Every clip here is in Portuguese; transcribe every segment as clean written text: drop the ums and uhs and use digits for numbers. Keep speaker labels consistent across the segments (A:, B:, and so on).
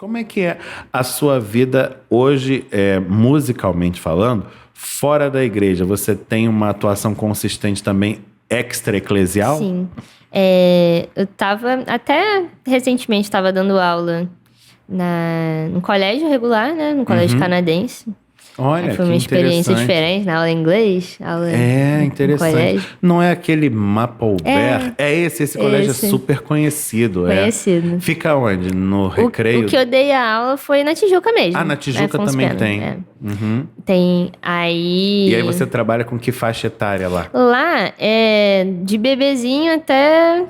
A: Como é que é a sua vida hoje, musicalmente falando, fora da igreja? Você tem uma atuação consistente também extra-eclesial?
B: Sim. Eu tava, até recentemente, estava dando aula no colégio regular, né? No colégio canadense.
A: Olha,
B: Foi
A: que
B: uma experiência
A: interessante.
B: diferente, na aula em inglês, aula no
A: Interessante.
B: colégio.
A: Não é aquele Maplebear? Esse colégio é super conhecido.
B: Conhecido.
A: Fica onde? No
B: O
A: Recreio?
B: que eu dei a aula foi na Tijuca mesmo.
A: Ah, na Tijuca também tem.
B: Tem aí...
A: E aí você trabalha com que faixa etária lá?
B: Lá é de bebezinho até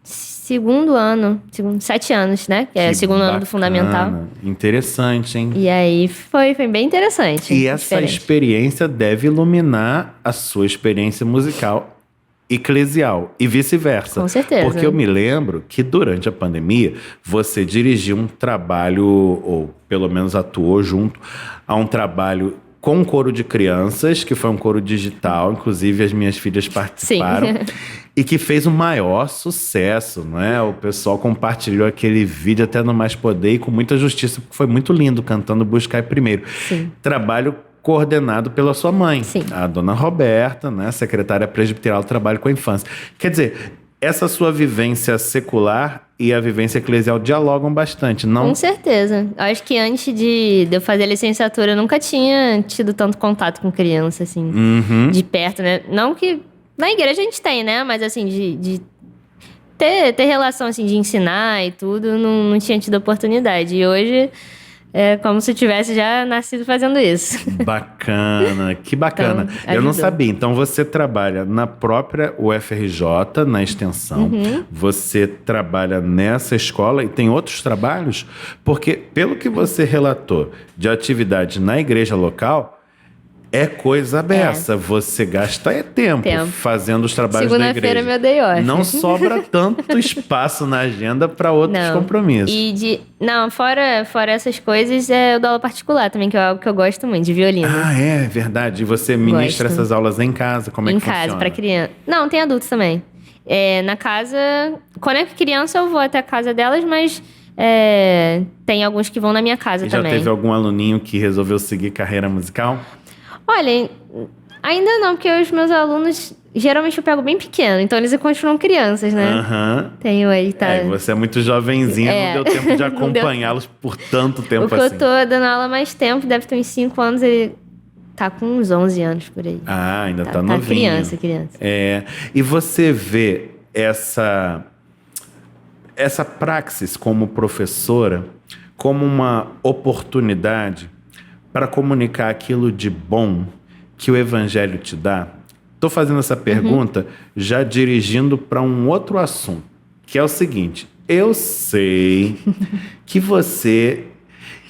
B: segundo ano, 7 anos, né? Que é o segundo ano do fundamental.
A: Interessante, hein?
B: E aí foi bem interessante.
A: E essa experiência deve iluminar a sua experiência musical eclesial e vice-versa.
B: Com certeza.
A: Porque eu me lembro que durante a pandemia você dirigiu um trabalho, ou pelo menos atuou junto a um trabalho com um coro de crianças, que foi um coro digital, inclusive as minhas filhas participaram. Sim. E que fez o maior sucesso, né? O pessoal compartilhou aquele vídeo até no Mais Poder e com muita justiça, porque foi muito lindo, cantando Buscai Primeiro.
B: Sim.
A: Trabalho coordenado pela sua mãe,
B: Sim.
A: a dona Roberta, né? Secretária presbiterial do Trabalho com a Infância. Quer dizer, essa sua vivência secular e a vivência eclesial dialogam bastante, não?
B: Com certeza. Acho que antes de eu fazer a licenciatura, eu nunca tinha tido tanto contato com criança, assim, de perto, né? Não que... Na igreja a gente tem, né? Mas, assim, de ter relação, assim, de ensinar e tudo, não tinha tido oportunidade. E hoje é como se eu tivesse já nascido fazendo isso.
A: Bacana, que bacana.
B: Então,
A: eu não sabia. Então, você trabalha na própria UFRJ, na extensão. Você trabalha nessa escola e tem outros trabalhos? Porque, pelo que você relatou de atividade na igreja local... É coisa beça. Você gasta tempo fazendo os trabalhos da igreja.
B: Segunda-feira meu day off.
A: Não sobra tanto espaço na agenda para outros compromissos.
B: Fora essas coisas, eu dou aula particular também, que é algo que eu gosto muito, de violino.
A: Ah, é verdade. E você ministra essas aulas em casa? Como é que funciona?
B: Em casa, para criança. Não, tem adultos também. Na casa, quando é criança eu vou até a casa delas, mas... tem alguns que vão na minha casa também.
A: Já teve algum aluninho que resolveu seguir carreira musical?
B: Olha, ainda não, porque os meus alunos, geralmente eu pego bem pequeno, então eles continuam crianças, né? Tenho aí, tá?
A: Você é muito jovenzinha, não deu tempo de acompanhá-los por tanto tempo assim.
B: O que eu tô dando aula há mais tempo, deve ter uns 5 anos, ele tá com uns 11 anos por aí.
A: Ah, ainda tá novinho.
B: Criança.
A: E você vê essa praxis como professora como uma oportunidade para comunicar aquilo de bom que o Evangelho te dá? Estou fazendo essa pergunta já dirigindo para um outro assunto, que é o seguinte. Eu sei que você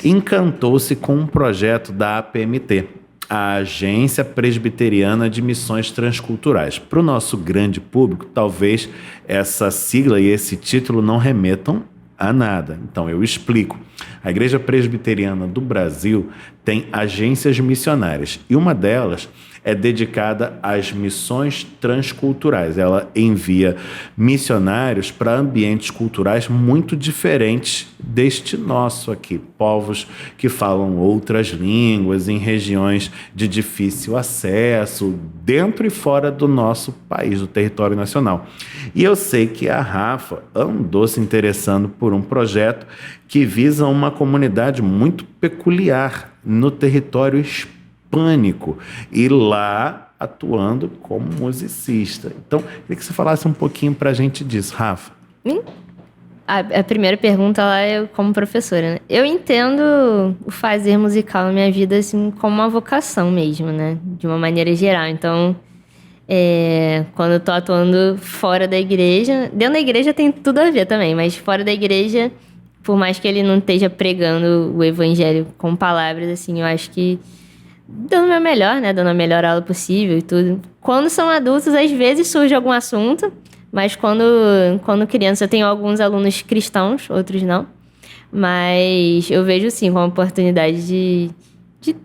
A: encantou-se com um projeto da APMT, a Agência Presbiteriana de Missões Transculturais. Para o nosso grande público, talvez essa sigla e esse título não remetam a nada. Então, eu explico. A Igreja Presbiteriana do Brasil tem agências missionárias e uma delas é dedicada às missões transculturais. Ela envia missionários para ambientes culturais muito diferentes deste nosso aqui. Povos que falam outras línguas em regiões de difícil acesso, dentro e fora do nosso país, do território nacional. E eu sei que a Rafa andou se interessando por um projeto que visa uma comunidade muito peculiar no território hispânico e lá atuando como musicista. Então, queria que você falasse um pouquinho pra gente disso, Rafa.
B: A primeira pergunta lá é como professora, né? Eu entendo o fazer musical na minha vida assim como uma vocação mesmo, né? De uma maneira geral. Então, quando eu tô atuando fora da igreja... Dentro da igreja tem tudo a ver também, mas fora da igreja... Por mais que ele não esteja pregando o evangelho com palavras, assim, eu acho que dando o meu melhor, né? Dando a melhor aula possível e tudo. Quando são adultos, às vezes surge algum assunto, mas quando criança, eu tenho alguns alunos cristãos, outros não. Mas eu vejo, sim, como uma oportunidade de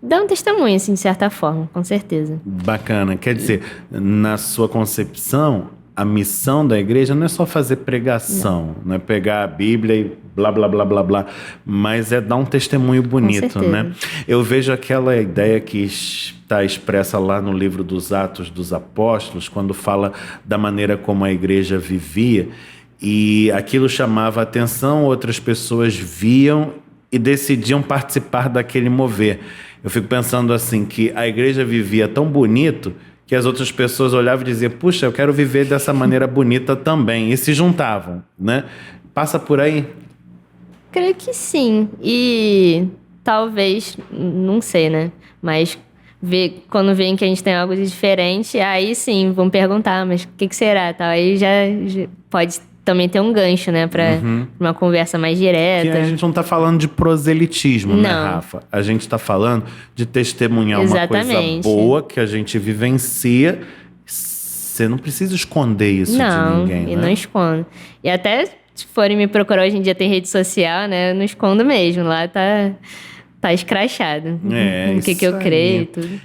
B: dar um testemunho, assim, de certa forma, com certeza.
A: Bacana. Quer dizer, na sua concepção, a missão da igreja não é só fazer pregação, não é pegar a Bíblia e blá, blá, blá, blá, blá, mas é dar um testemunho bonito,
B: certeza.
A: né? Eu vejo aquela ideia que está expressa lá no livro dos Atos dos Apóstolos, quando fala da maneira como a igreja vivia, e aquilo chamava a atenção, outras pessoas viam e decidiam participar daquele mover. Eu fico pensando assim, que a igreja vivia tão bonito que as outras pessoas olhavam e diziam, puxa, eu quero viver dessa maneira bonita também. E se juntavam, né? Passa por aí?
B: Creio que sim. E talvez, não sei, né? Mas quando veem que a gente tem algo de diferente, aí sim, vão perguntar, mas o que será? Tal. Aí já pode também ter um gancho, né? Pra uma conversa mais direta.
A: Que a gente não está falando de proselitismo, né,
B: Não.
A: Rafa? A gente está falando de testemunhar uma coisa
B: Exatamente.
A: boa que a gente vivencia. Você não precisa esconder isso de ninguém,
B: e
A: né?
B: não escondo. E até se forem me procurar hoje em dia, tem rede social, né? Eu não escondo mesmo. Lá tá escrachado.
A: É,
B: o que
A: isso
B: eu creio
A: aí.
B: e tudo.